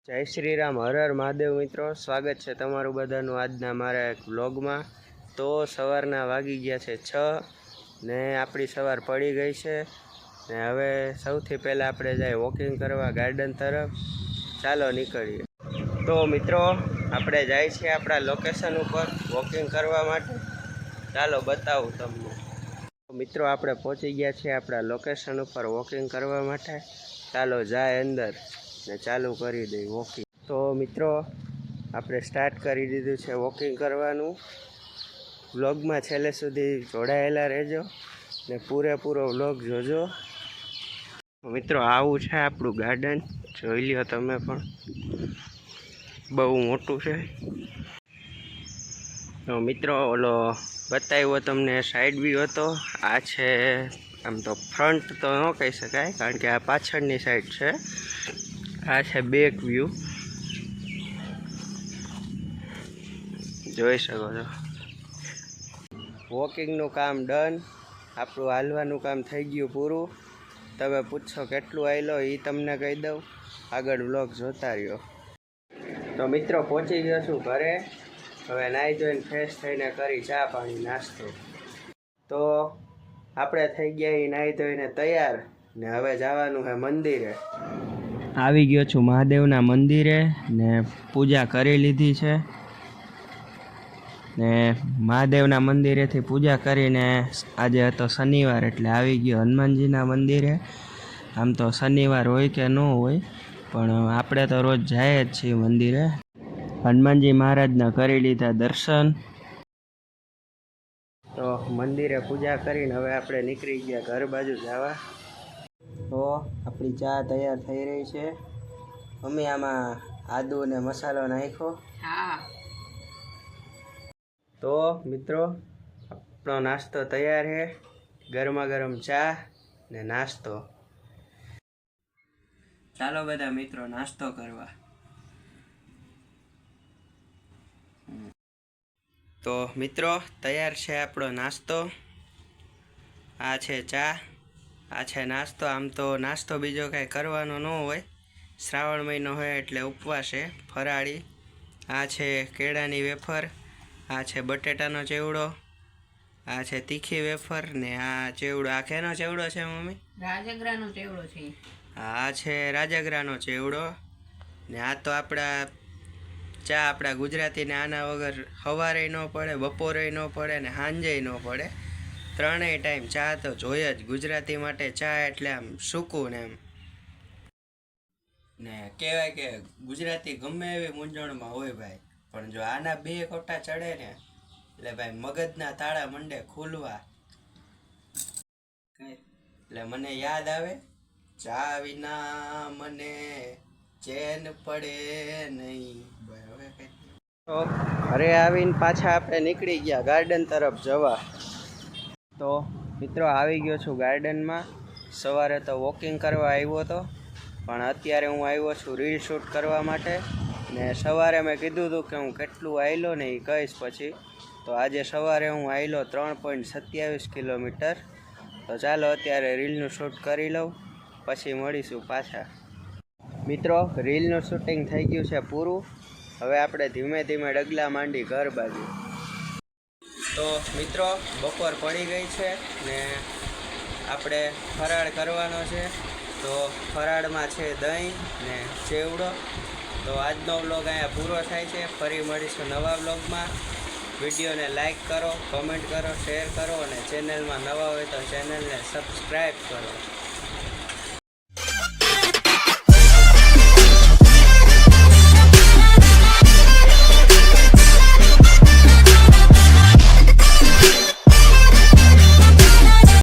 જય શ્રી રામ, હર હર મહાદેવ. મિત્રો, સ્વાગત છે તમારું બધાનું આજના મારા એક વ્લોગમાં. તો સવારના વાગી ગયા છે 6 ને આપણી સવાર પડી ગઈ છે ને હવે સૌથી પહેલાં આપણે જાય વોકિંગ કરવા ગાર્ડન તરફ. ચાલો નીકળીએ. તો મિત્રો, આપણે જાય છીએ આપણા લોકેશન ઉપર વોકિંગ કરવા માટે. ચાલો બતાવું તમને. મિત્રો, આપણે પહોંચી ગયા છીએ આપણા લોકેશન ઉપર વોકિંગ કરવા માટે. ચાલો જાય અંદર ને ચાલુ કરી દઈ વોકિંગ. તો મિત્રો, આપણે સ્ટાર્ટ કરી દીધું છે વોકિંગ કરવાનું. વ્લોગમાં છેલ્લે સુધી જોડાયેલા રહેજો ને પૂરેપૂરો વ્લોગ જોજો. મિત્રો, આવું છે આપણું ગાર્ડન, જોઈ લ્યો તમે પણ. બહુ મોટું છે. તો મિત્રો, ઓલો બતાવ્યો તમને સાઈડ વ્યૂ હતો. આ છે, આમ તો ફ્રન્ટ તો ન કહી શકાય કારણ કે આ પાછળની સાઈડ છે. આ છે બેક વ્યૂ, જોઈ શકો છો. વોકિંગનું કામ ડન. આપણું હાલવાનું કામ થઈ ગયું પૂરું. તમે પૂછશો કેટલું હાલ્યો, એ તમને કહી દઉં. આગળ વ્લોગ જોતા રહ્યો. તો મિત્રો, પહોંચી ગયો છું ઘરે. હવે નાહી ધોઈને ફ્રેશ થઈને કરી ચા પાણી નાસ્તો. તો આપણે થઈ ગયા એ નાહી ધોઈને તૈયાર ને હવે જવાનું છે મંદિરે. આવી ગયો છું મહાદેવના મંદિરે ને પૂજા કરી લીધી છે ને મહાદેવના મંદિરેથી પૂજા કરીને આજે હતો શનિવાર એટલે આવી ગયો હનુમાનજીના મંદિરે. આમ તો શનિવાર હોય કે ન હોય પણ આપણે તો રોજ જાય જ છીએ મંદિરે. હનુમાનજી મહારાજના કરી લીધા દર્શન. તો મંદિરે પૂજા કરીને હવે આપણે નીકળી ગયા ઘર બાજુ જવા. તો આપણી ચા તૈયાર થઈ રહી છે. મમ્મી, આમાં આદુ ને મસાલો નાખ્યો? હા. તો મિત્રો, આપણો નાસ્તો તૈયાર છે. ગરમા ગરમ ચા ને નાસ્તો. ચાલો બધા મિત્રો નાસ્તો કરવા. તો મિત્રો, તૈયાર છે આપણો નાસ્તો. આ છે ચા, આ છે નાસ્તો. આમ તો નાસ્તો બીજો કાંઈ કરવાનો ન હોય, શ્રાવણ મહિનો હોય એટલે ઉપવાસ છે ફરાળી. આ છે કેળાની વેફર, આ છે બટેટાનો ચેવડો, આ છે તીખી વેફર ને આ ચેવડો. આ કેનો ચેવડો છે મમ્મી? રાજગરાનો ચેવડો છે. આ છે રાજગરાનો ચેવડો ને આ તો આપણા ચા, આપણા ગુજરાતીને આના વગર સવારે ન પડે, બપોરે ન પડે ને સાંજે ન પડે. ત્રણેય ટાઈમ ચા તો જોઈએ જ. ગુજરાતી માટે ચા એટલે આમ સૂકું એમ. ને કહેવાય કે ગુજરાતી ગમે એવી મૂંઝવણમાં હોય ભાઈ, પણ જો આના બે કોટા ચડે ને એટલે ભાઈ મગજના તાળા મંડે ખુલવા. એટલે મને યાદ આવે, ચા વિના મને ચેન પડે નહીં. તો ઘરે આવીને પાછા આપણે નીકળી ગયા ગાર્ડન તરફ જવા. તો મિત્રો, આવી ગયો છું ગાર્ડનમાં. સવારે તો વોકિંગ કરવા આવ્યો હતો પણ અત્યારે હું આવ્યો છું રીલ શૂટ કરવા માટે. ને સવારે મેં કીધું હતું કે હું કેટલું હાલ્યો ને એ કહીશ પછી. તો આજે સવારે હું હાલ્યો 3.27 કિલોમીટર. તો ચાલો અત્યારે રીલનું શૂટ કરી લઉં, પછી મળીશું પાછા. મિત્રો, રીલનું શૂટિંગ થઈ ગયું છે પૂરું. હવે આપણે ધીમે ધીમે ડગલા માંડી ઘર બાજુ. તો મિત્રો, બપોર પડી ગઈ છે ને આપણે ફરાળ કરવાનો છે. તો ફરાળમાં છે દહીં ને ચેવડો. તો આજનો વ્લોગ અહીંયા પૂરો થાય છે. ફરી મળીશું નવા વ્લોગમાં. વિડીયોને લાઈક કરો, કમેન્ટ કરો, શેર કરો અને ચેનલમાં નવા હોય તો ચેનલને સબસ્ક્રાઈબ કરો.